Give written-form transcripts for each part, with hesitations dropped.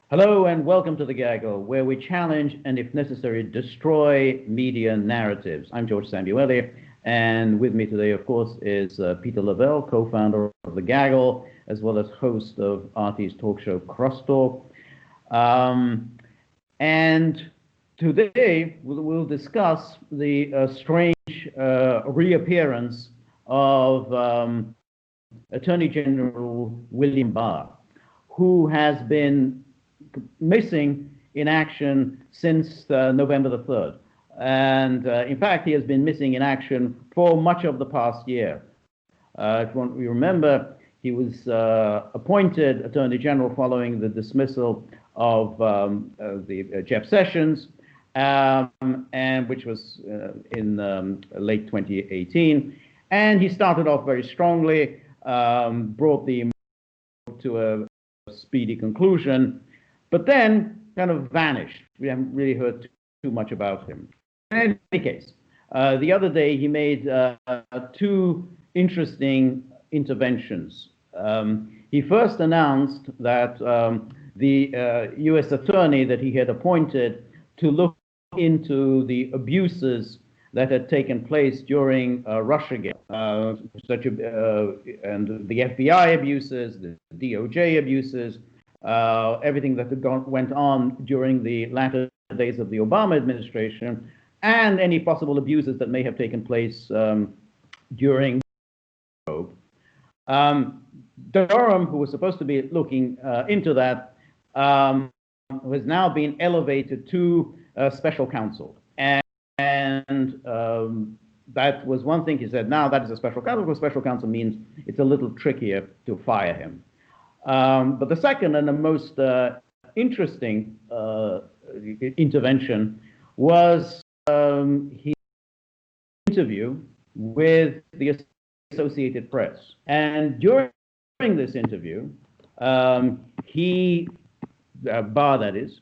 Hello and welcome to the Gaggle, where we challenge and, if necessary, destroy media narratives. I'm George Szamuely, and with me today, of course, is Peter Lavelle, co-founder of the Gaggle, as well as host of RT's talk show Crosstalk. And today we'll discuss the strange reappearance of Attorney General William Barr, who has been missing in action since November the 3rd. And in fact, he has been missing in action for much of the past year. If you remember, he was appointed Attorney General following the dismissal of Jeff Sessions, and which was in late 2018. And he started off very strongly, brought the to a speedy conclusion, but then kind of vanished. We haven't really heard too much about him. In any case, the other day he made two interesting interventions. He first announced that the U.S. attorney that he had appointed to look into the abuses that had taken place during Russiagate, and the FBI abuses, the DOJ abuses, everything that went on during the latter days of the Obama administration, and any possible abuses that may have taken place during Durham, who was supposed to be looking into that, has now been elevated to special counsel. And that was one thing he said. Now that is a special counsel, because special counsel means it's a little trickier to fire him. But the second and the most interesting intervention was his interview with the Associated Press. And during this interview, Barr, that is,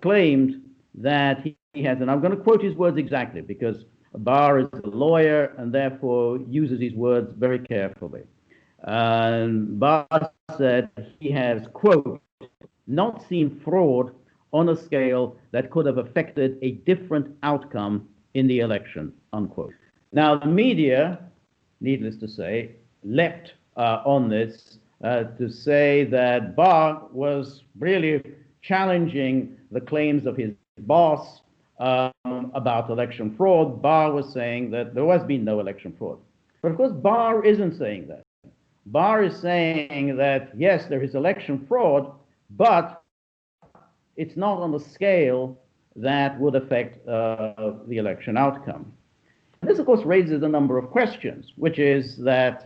claimed that he has, and I'm going to quote his words exactly because Barr is a lawyer and therefore uses his words very carefully. And Barr said he has, quote, not seen fraud on a scale that could have affected a different outcome in the election, unquote. Now, the media, needless to say, leapt on this to say that Barr was really challenging the claims of his boss about election fraud. Barr was saying that there has been no election fraud. But of course, Barr isn't saying that. Barr is saying that, yes, there is election fraud, but it's not on the scale that would affect the election outcome. This, of course, raises a number of questions, which is that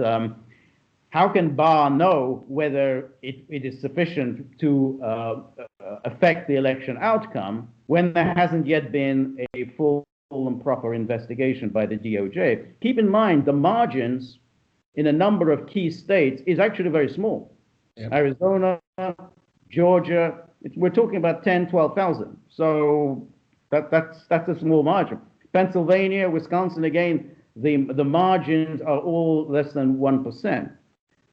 how can Barr know whether it is sufficient to affect the election outcome when there hasn't yet been a full and proper investigation by the DOJ? Keep in mind, the margins in a number of key states is actually very small. Yep. Arizona, Georgia, we're talking about 10, 12,000. So that's a small margin. Pennsylvania, Wisconsin, again, the margins are all less than 1%.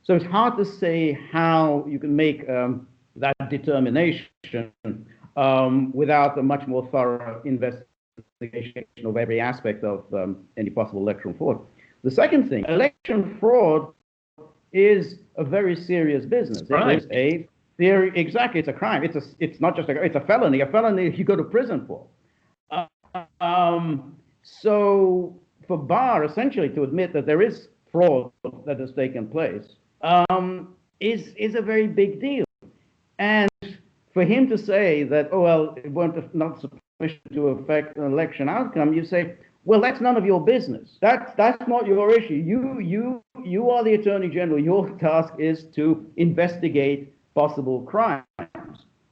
So it's hard to say how you can make that determination without a much more thorough investigation of every aspect of any possible electoral fraud. The second thing, election fraud is a very serious business. Right. It is a theory. Exactly, it's a crime. It's not just it's a felony. A felony you go to prison for. So for Barr, essentially, to admit that there is fraud that has taken place is a very big deal. And for him to say that, oh well, it won't not sufficient to affect an election outcome, you say, well, that's none of your business. That's not your issue. You are the Attorney General. Your task is to investigate possible crimes.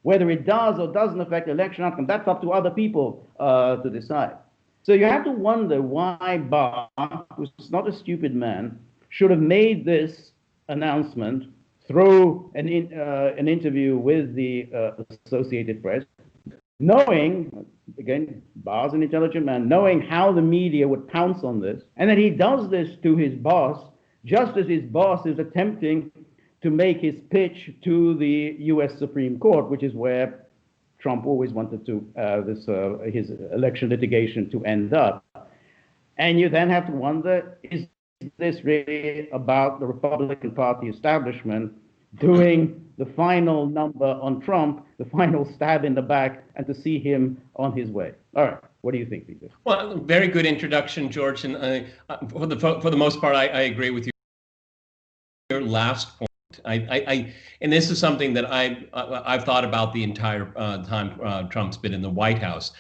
Whether it does or doesn't affect the election outcome, that's up to other people to decide. So you have to wonder why Barr, who's not a stupid man, should have made this announcement through an interview with the Associated Press, knowing, again, Barr's an intelligent man, knowing how the media would pounce on this, and then he does this to his boss, just as his boss is attempting to make his pitch to the U.S. Supreme Court, which is where Trump always wanted to his election litigation to end up. And you then have to wonder, is this really about the Republican Party establishment doing the final number on Trump, the final stab in the back, and to see him on his way? All right, what do you think, Peter? Well, very good introduction, George. And for the most part, I agree with you. Your last point. And this is something that I've thought about the entire time Trump's been in the White House.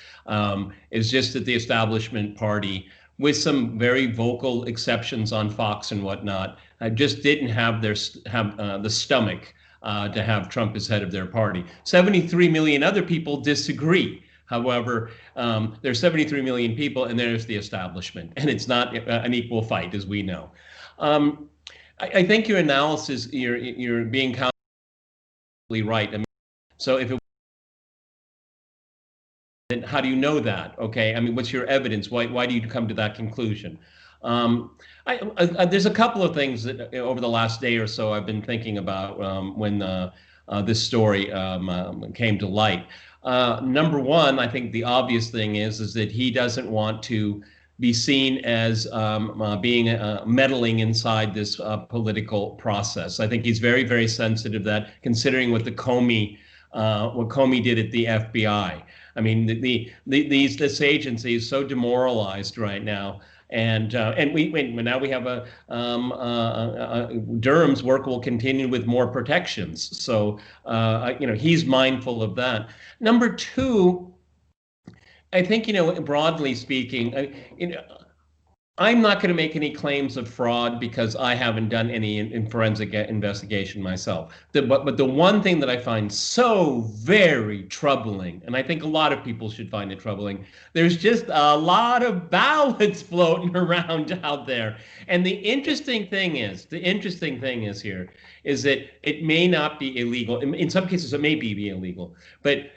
Is just that the establishment party, with some very vocal exceptions on Fox and whatnot, just didn't have the stomach to have Trump as head of their party. 73 million other people disagree. However, there's 73 million people, and there's the establishment, and it's not an equal fight, as we know. I think your analysis, you're being completely right. I mean, so if it, then how do you know that? Okay, I mean, what's your evidence? Why do you come to that conclusion? There's a couple of things that over the last day or so I've been thinking about when this story came to light. Number one, I think the obvious thing is that he doesn't want to be seen as being meddling inside this political process. I think he's very, very sensitive to that, considering what what Comey did at the FBI. I mean, this agency is so demoralized right now, and now we have Durham's work will continue with more protections. So he's mindful of that. Number two, I think, broadly speaking, I'm not going to make any claims of fraud because I haven't done any in forensic investigation myself. But the one thing that I find so very troubling, and I think a lot of people should find it troubling, there's just a lot of ballots floating around out there. And the interesting thing is here is that it may not be illegal. In some cases, it may be illegal. But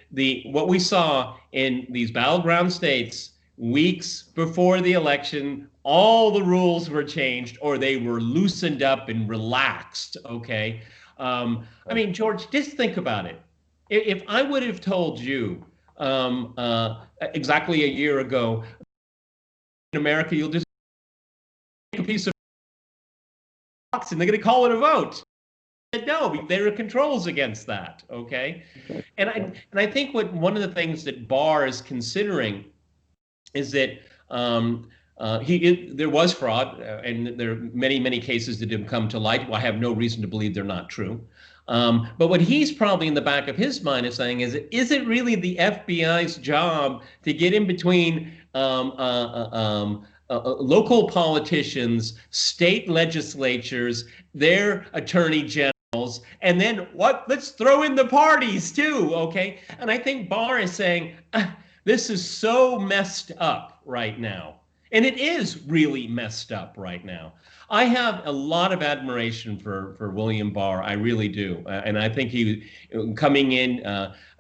what we saw in these battleground states weeks before the election, all the rules were changed, or they were loosened up and relaxed. Okay, I mean, George, just think about it. If I would have told you exactly a year ago, in America, you'll just take a piece of box and they're going to call it a vote. No, there are controls against that. Okay, and I think one of the things that Barr is considering is that there was fraud, and there are many cases that have come to light. Well, I have no reason to believe they're not true. But what he's probably in the back of his mind is saying is it really the FBI's job to get in between local politicians, state legislatures, their attorney generals, and then let's throw in the parties too, okay? And I think Barr is saying, this is so messed up right now. And it is really messed up right now. I have a lot of admiration for William Barr. I really do. And I think he, coming in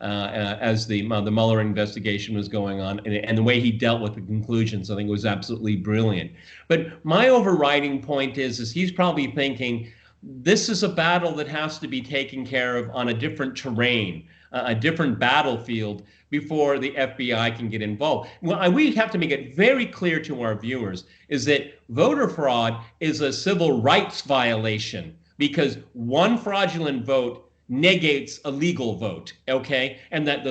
as the Mueller investigation was going on, and the way he dealt with the conclusions, I think was absolutely brilliant. But my overriding point is he's probably thinking, this is a battle that has to be taken care of on a different terrain, a different battlefield, before the FBI can get involved. Well, we have to make it very clear to our viewers is that voter fraud is a civil rights violation because one fraudulent vote negates a legal vote, okay? And that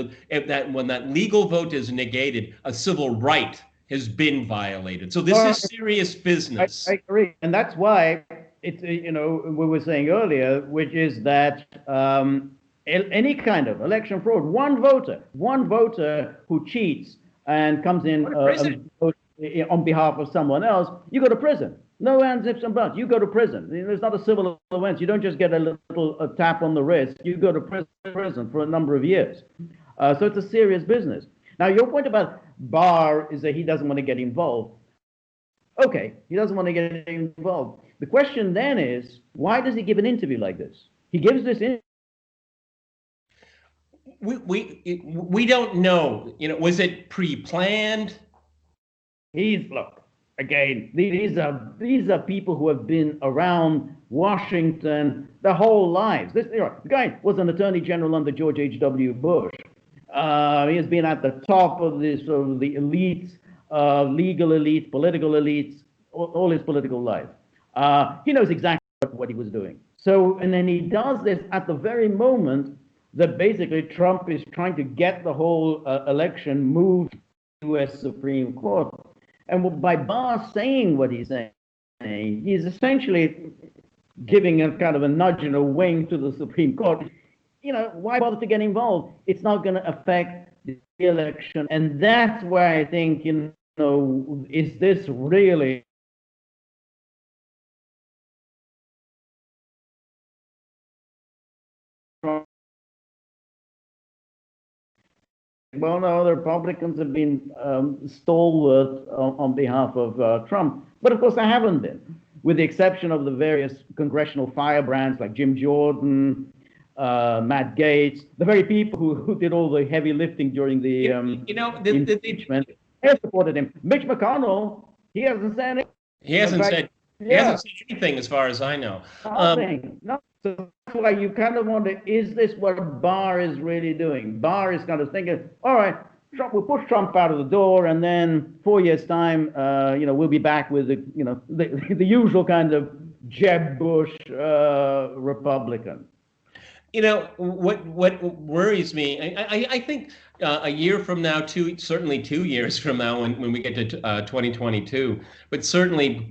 when that legal vote is negated, a civil right has been violated. So this is serious business. I agree. And that's why it's, we were saying earlier, which is that any kind of election fraud, one voter who cheats and comes in on behalf of someone else, you go to prison. No ands, ifs, and buts. You go to prison. There's not a civil offense. You don't just get a little tap on the wrist. You go to prison for a number of years. So it's a serious business. Now, your point about Barr is that he doesn't want to get involved. Okay, he doesn't want to get involved. The question then is, why does he give an interview like this? He gives this interview. We don't know. Was it pre-planned? Look, again, these are people who have been around Washington their whole lives. This, the guy was an attorney general under George H.W. Bush. He has been at the top of the sort of the elites, legal elites, political elites, all his political life. He knows exactly what he was doing. So, and then he does this at the very moment that basically Trump is trying to get the whole election moved to the U.S. Supreme Court. And by Barr saying what he's saying, he's essentially giving a kind of a nudge and a wink to the Supreme Court. You know, why bother to get involved? It's not going to affect the election. And that's where I think, you know, is this really well, no, the Republicans have been stalwart on behalf of Trump, but of course they haven't been, with the exception of the various congressional firebrands like Jim Jordan, Matt Gaetz, the very people who did all the heavy lifting during the impeachment. They supported him. Mitch McConnell, he hasn't said anything. He hasn't said anything, as far as I know. Nothing. No. So that's why you kind of wonder, is this what Barr is really doing? Barr is kind of thinking, all right, Trump, we'll push Trump out of the door, and then 4 years' time, you know, we'll be back with the usual kind of Jeb Bush Republican. You know, what worries me, I think a year from now, certainly 2 years from now, when we get to 2022, but certainly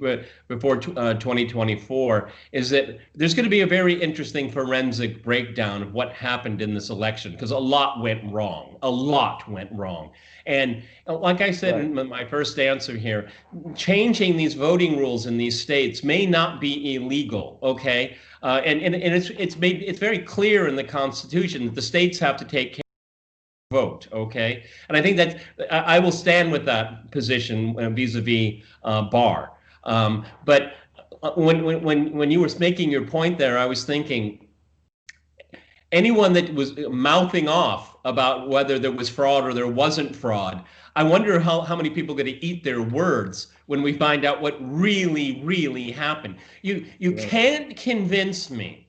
before 2024, is that there's going to be a very interesting forensic breakdown of what happened in this election, because a lot went wrong. A lot went wrong. And like I said in my first answer here, changing these voting rules in these states may not be illegal, okay? And it's very clear in the Constitution that the states have to take care of the vote, okay? And I think that I will stand with that position vis-a-vis Barr. But when you were making your point there, I was thinking, anyone that was mouthing off about whether there was fraud or there wasn't fraud, I wonder how many people are going to eat their words when we find out what really, really happened. You can't convince me.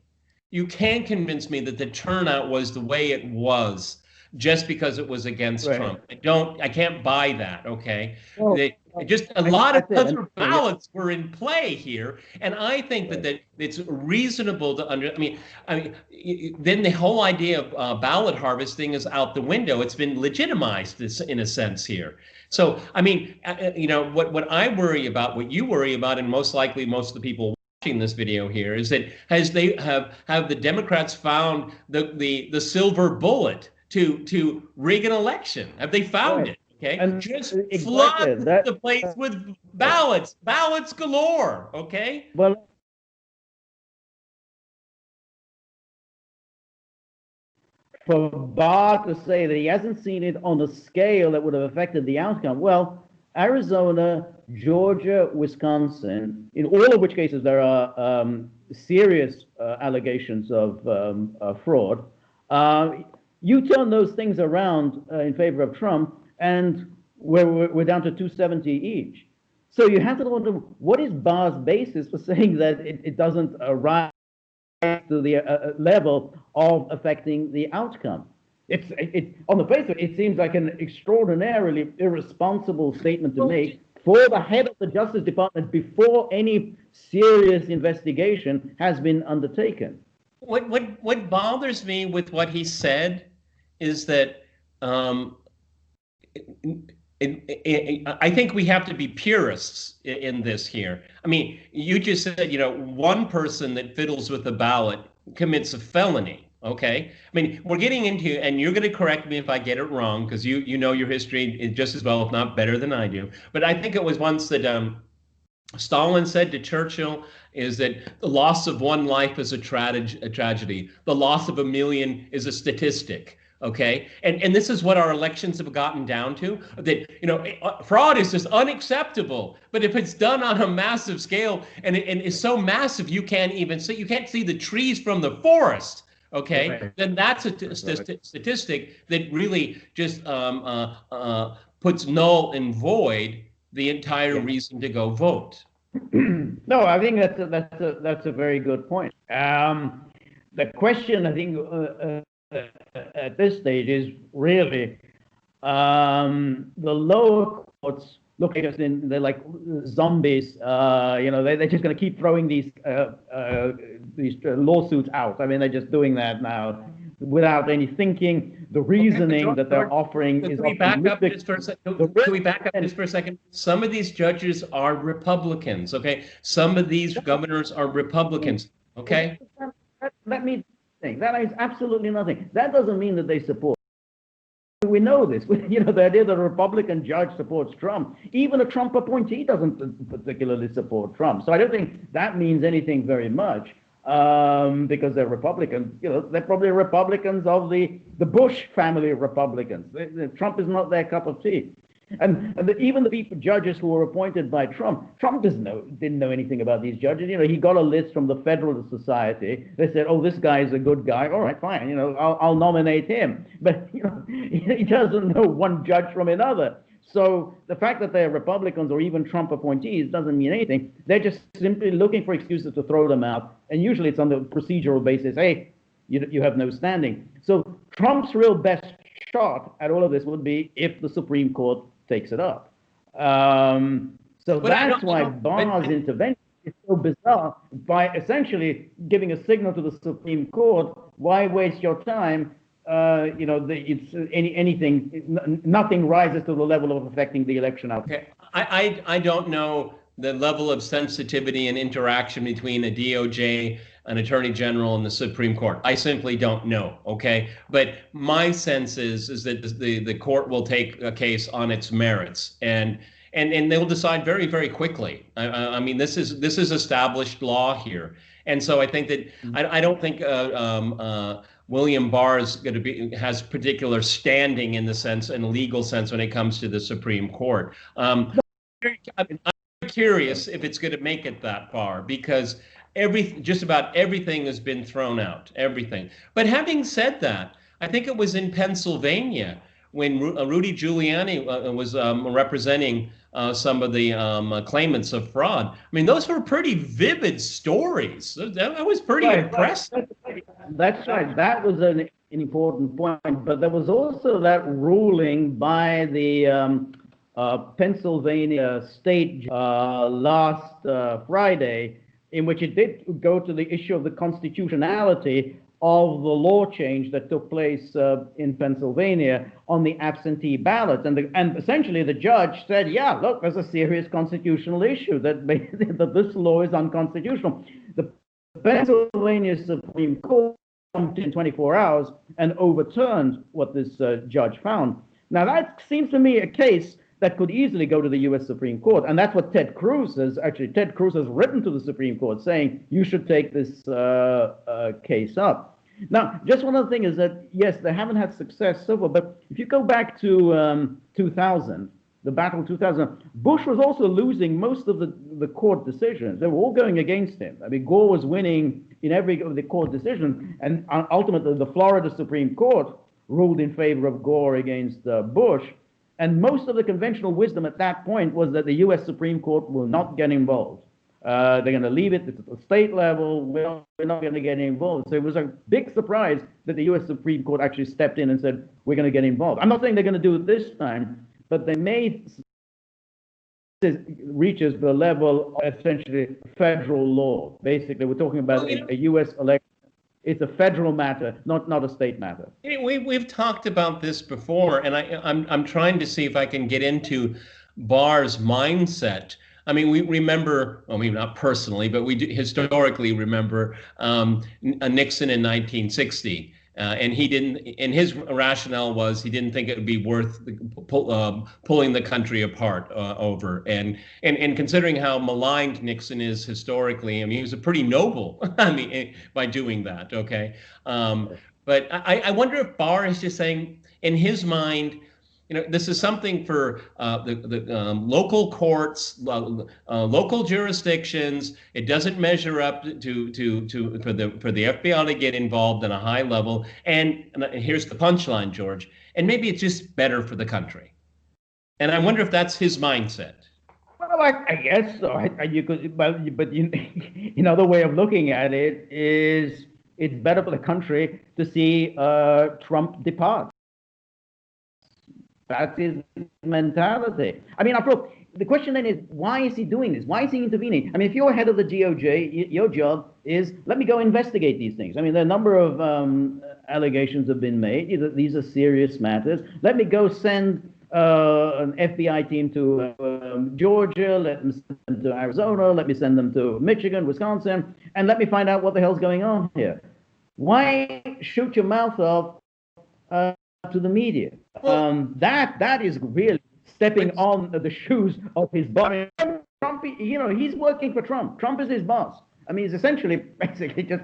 You can't convince me that the turnout was the way it was just because it was against Trump. I can't buy that, okay? Well, just a lot of other ballots were in play here, and I think that it's reasonable to I mean, then the whole idea of ballot harvesting is out the window. It's been legitimized in a sense here. So, I mean, you know, what I worry about, what you worry about, and most likely most of the people watching this video here, is that have the Democrats found the silver bullet to rig an election? Have they found it? Okay, and just flood the place with ballots galore. Okay. Well, for Barr to say that he hasn't seen it on a scale that would have affected the outcome, well, Arizona, Georgia, Wisconsin, in all of which cases there are serious allegations of fraud. You turn those things around in favor of Trump, and we're down to 270 each. So you have to wonder, what is Barr's basis for saying that it doesn't rise to the level of affecting the outcome? On the face of it, it seems like an extraordinarily irresponsible statement to make for the head of the Justice Department before any serious investigation has been undertaken. What bothers me with what he said is that I think we have to be purists in this here. I mean, you just said, you know, one person that fiddles with the ballot commits a felony. Okay, I mean, we're getting into, and you're going to correct me if I get it wrong, because you know your history just as well, if not better than I do. But I think it was once that Stalin said to Churchill is that the loss of one life is a tragedy. The loss of a million is a statistic. Okay, and this is what our elections have gotten down to, that, you know, fraud is just unacceptable. But if it's done on a massive scale, and it's so massive you can't see the trees from the forest, okay, then that's a statistic that really just puts null and void the entire reason to go vote. No, I think that's a very good point. The question, I think, at this stage is really the lower courts look at us in they're like zombies. They're just going to keep throwing these lawsuits out. I mean, they're just doing that now without any thinking. The reasoning that they're offering is. Can we back up just for a second? Can we back up just for a second? Some of these judges are Republicans. Okay, some of these governors are Republicans. Okay. Let me think. That is absolutely nothing. That doesn't mean that they support. We know this. The idea that a Republican judge supports Trump, even a Trump appointee doesn't particularly support Trump. So I don't think that means anything very much, because they're Republicans. They're probably Republicans of the Bush family of Republicans. Trump is not their cup of tea. And even the judges who were appointed by Trump didn't know anything about these judges. He got a list from the Federalist Society. They said, "Oh, this guy is a good guy. All right, fine. I'll nominate him." But he doesn't know one judge from another. So the fact that they're Republicans or even Trump appointees doesn't mean anything. They're just simply looking for excuses to throw them out. And usually it's on the procedural basis. Hey, you have no standing. So Trump's real best shot at all of this would be if the Supreme Court takes it up. So that's why Barr's intervention is so bizarre, by essentially giving a signal to the Supreme Court, why waste your time? Nothing rises to the level of affecting the election outcome. Okay. I don't know the level of sensitivity and interaction between a DOJ, an attorney general, and the Supreme Court. I simply don't know. Okay, but my sense is that the court will take a case on its merits, and they'll decide very, very quickly. I mean, this is established law here, and so I think that I don't think William Barr has particular standing in a legal sense when it comes to the Supreme Court. I'm curious if it's going to make it that far, because just about everything has been thrown out, everything. But having said that, I think it was in Pennsylvania when Rudy Giuliani was representing some of the claimants of fraud. I mean, those were pretty vivid stories. That was pretty impressive. That's right. That was an important point. But there was also that ruling by the Pennsylvania state last Friday, in which it did go to the issue of the constitutionality of the law change that took place in Pennsylvania on the absentee ballots. And essentially the judge said, yeah, look, there's a serious constitutional issue that this law is unconstitutional. The Pennsylvania Supreme Court jumped in 24 hours and overturned what this judge found. Now that seems to me a case that could easily go to the U.S. Supreme Court. And that's what Ted Cruz has written to the Supreme Court, saying you should take this case up. Now, just one other thing is that, yes, they haven't had success so far, but if you go back to 2000, the battle 2000, Bush was also losing most of the court decisions. They were all going against him. I mean, Gore was winning in every of the court decisions, and ultimately the Florida Supreme Court ruled in favor of Gore against Bush. And most of the conventional wisdom at that point was that the U.S. Supreme Court will not get involved. They're going to leave it at the state level. We're not going to get involved. So it was a big surprise that the U.S. Supreme Court actually stepped in and said, we're going to get involved. I'm not saying they're going to do it this time, but they may reaches the level of essentially federal law. Basically, we're talking about a U.S. election. It's a federal matter, not a state matter. We've talked about this before, and I'm trying to see if I can get into Barr's mindset. I mean, we remember, I mean, not personally, but we do historically remember Nixon in 1960. And he didn't, and his rationale was he didn't think it would be worth pulling the country apart over. And considering how maligned Nixon is historically, I mean, he was a pretty noble, I mean, by doing that, okay? But I wonder if Barr is just saying, in his mind, you know, this is something for the local courts, local jurisdictions. It doesn't measure up for the FBI to get involved on a high level. And here's the punchline, George. And maybe it's just better for the country. And I wonder if that's his mindset. I guess so. You could, but another way of looking at it is it's better for the country to see Trump depart. That's his mentality. I mean, after all, the question then is, why is he doing this? Why is he intervening? I mean, if you're head of the DOJ, your job is, let me go investigate these things. I mean, there are a number of allegations have been made. These are serious matters. Let me go send an FBI team to Georgia, let me send them to Arizona, let me send them to Michigan, Wisconsin, and let me find out what the hell's going on here. Why shoot your mouth off to the media? That is really stepping on the shoes of his boss. Trump, he's working for Trump. Trump is his boss. I mean, he's essentially, basically just,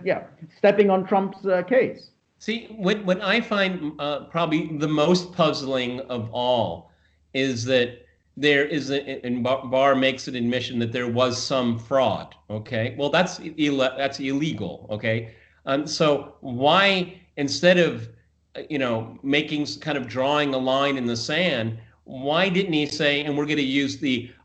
stepping on Trump's case. See, what I find probably the most puzzling of all is that there is, and Barr makes an admission that there was some fraud. Okay, well, that's illegal. Okay, so why, instead of making kind of drawing a line in the sand, why didn't he say, and we're going to use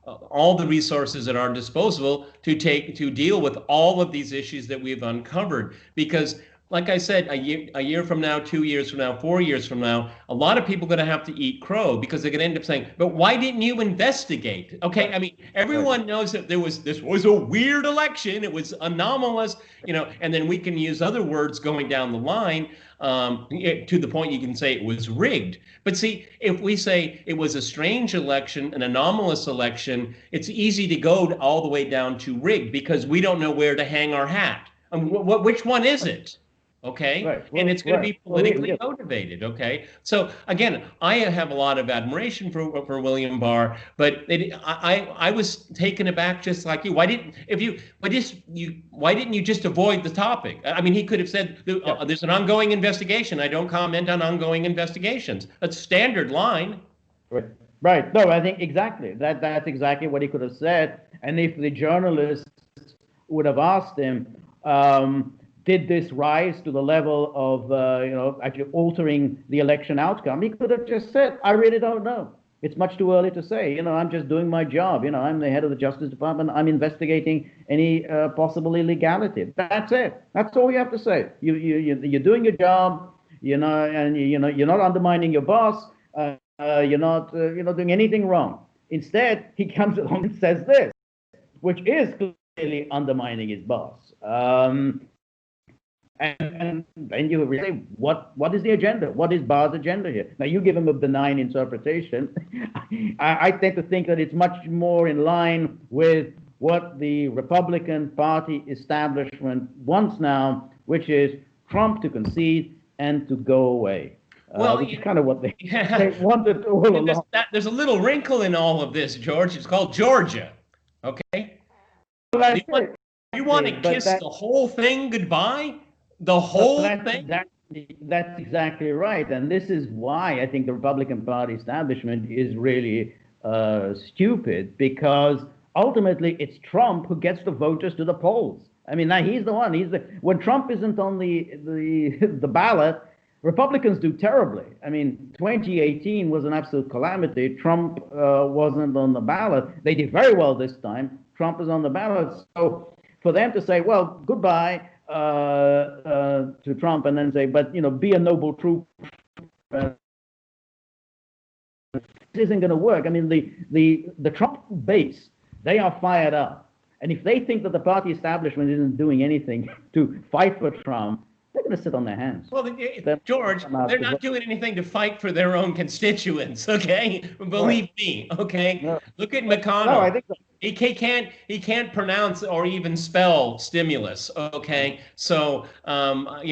all the resources at our disposal to deal with all of these issues that we've uncovered? Because, like I said, a year from now, 2 years from now, 4 years from now, a lot of people are going to have to eat crow because they're going to end up saying, but why didn't you investigate? Okay, I mean, everyone knows that this was a weird election. It was anomalous, and then we can use other words going down the line to the point you can say it was rigged. But see, if we say it was a strange election, an anomalous election, it's easy to go all the way down to rigged because we don't know where to hang our hat. Which one is it? Okay, right. Well, and it's going to be politically motivated. Okay, so again, I have a lot of admiration for William Barr, but I was taken aback just like you. Why didn't you just avoid the topic? I mean, he could have said there's an ongoing investigation. I don't comment on ongoing investigations. That's standard line. Right. No, I think exactly that's exactly what he could have said. And if the journalists would have asked him, did this rise to the level of, actually altering the election outcome? He could have just said, I really don't know. It's much too early to say. I'm just doing my job. I'm the head of the Justice Department. I'm investigating any possible illegality. That's it. That's all you have to say. You're doing your job, and you're not undermining your boss. You're not doing anything wrong. Instead, he comes along and says this, which is clearly undermining his boss. And then you say, what is the agenda? What is Barr's agenda here? Now, you give him a benign interpretation. I tend to think that it's much more in line with what the Republican Party establishment wants now, which is Trump to concede and to go away. Which is kind of what they wanted all along. There's a little wrinkle in all of this, George. It's called Georgia. Okay? Well, you want to kiss the whole thing goodbye? The whole thing? That's exactly right. And this is why I think the Republican Party establishment is really stupid, because ultimately it's Trump who gets the voters to the polls. I mean, now he's the one. When Trump isn't on the ballot, Republicans do terribly. I mean, 2018 was an absolute calamity. Trump wasn't on the ballot. They did very well this time. Trump is on the ballot. So for them to say, well, goodbye to Trump, and then say, but be a noble troop, this isn't going to work. I mean, the Trump base, they are fired up, and if they think that the party establishment isn't doing anything to fight for Trump, they're going to sit on their hands. Well, George, they're not doing anything to fight for their own constituents. Okay, believe me. Okay, look at McConnell. No, I think so. He can't pronounce or even spell stimulus. Okay, so on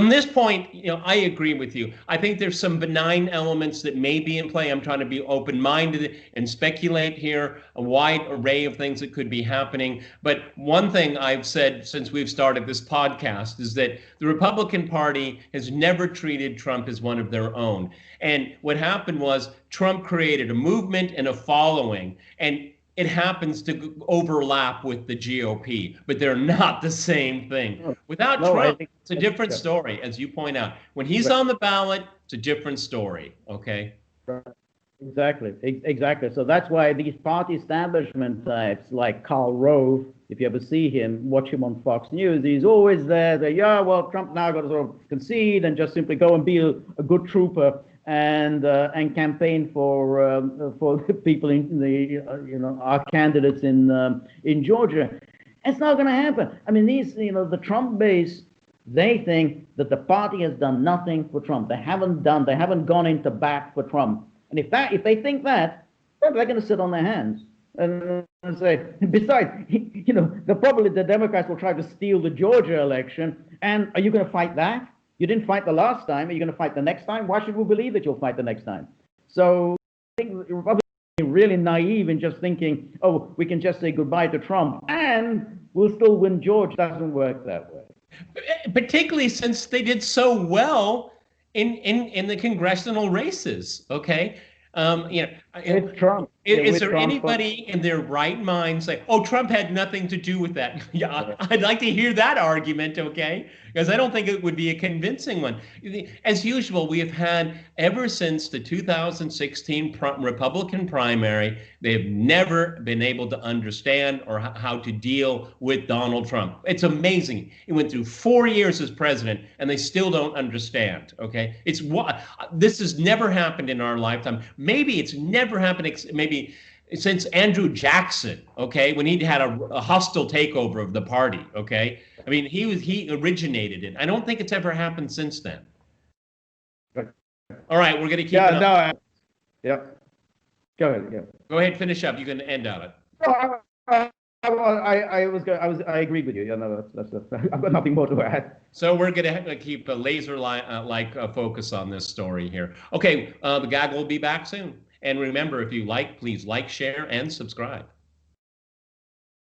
this point, I agree with you. I think there's some benign elements that may be in play. I'm trying to be open-minded and speculate here, a wide array of things that could be happening. But one thing I've said since we've started this podcast is that the Republican Party has never treated Trump as one of their own. And what happened was Trump created a movement and a following, and it happens to overlap with the GOP, but they're not the same thing. Without Trump, it's a different story, as you point out. When he's on the ballot, it's a different story, okay? Exactly. So that's why these party establishment types like Karl Rove, if you ever see him, watch him on Fox News, he's always there. Yeah, well, Trump now got to sort of concede and just simply go and be a good trooper and campaign for the people in the our candidates in Georgia. It's not going to happen. I mean, the Trump base, they think that the party has done nothing for Trump. They haven't gone into bat for Trump. And if they think that, well, they're going to sit on their hands and say, besides, the Democrats will try to steal the Georgia election. And are you going to fight that? You didn't fight the last time. Are you going to fight the next time? Why should we believe that you'll fight the next time? So I think the Republicans are really naive in just thinking, oh, we can just say goodbye to Trump and we'll still win Georgia. It doesn't work that way. Particularly since they did so well in the congressional races. Okay. It's Trump. Is there anybody in their right mind say, oh, Trump had nothing to do with that? Yeah, I'd like to hear that argument, okay? Because I don't think it would be a convincing one. As usual, we have had, ever since the 2016 Republican primary, they have never been able to understand or how to deal with Donald Trump. It's amazing. He went through 4 years as president, and they still don't understand, okay? This has never happened in our lifetime. Maybe it's never happened, maybe since Andrew Jackson, okay, when he had a hostile takeover of the party, okay? I mean, he originated it. I don't think it's ever happened since then. All right, we're going to keep it up. Yeah. Go ahead. Yeah. Go ahead, finish up. You can end on it. I agreed with you. Yeah, no, that's I've got nothing more to add. So we're going to keep a laser-like focus on this story here. Okay, the Gaggle will be back soon. And remember, if you like, please like, share, and subscribe.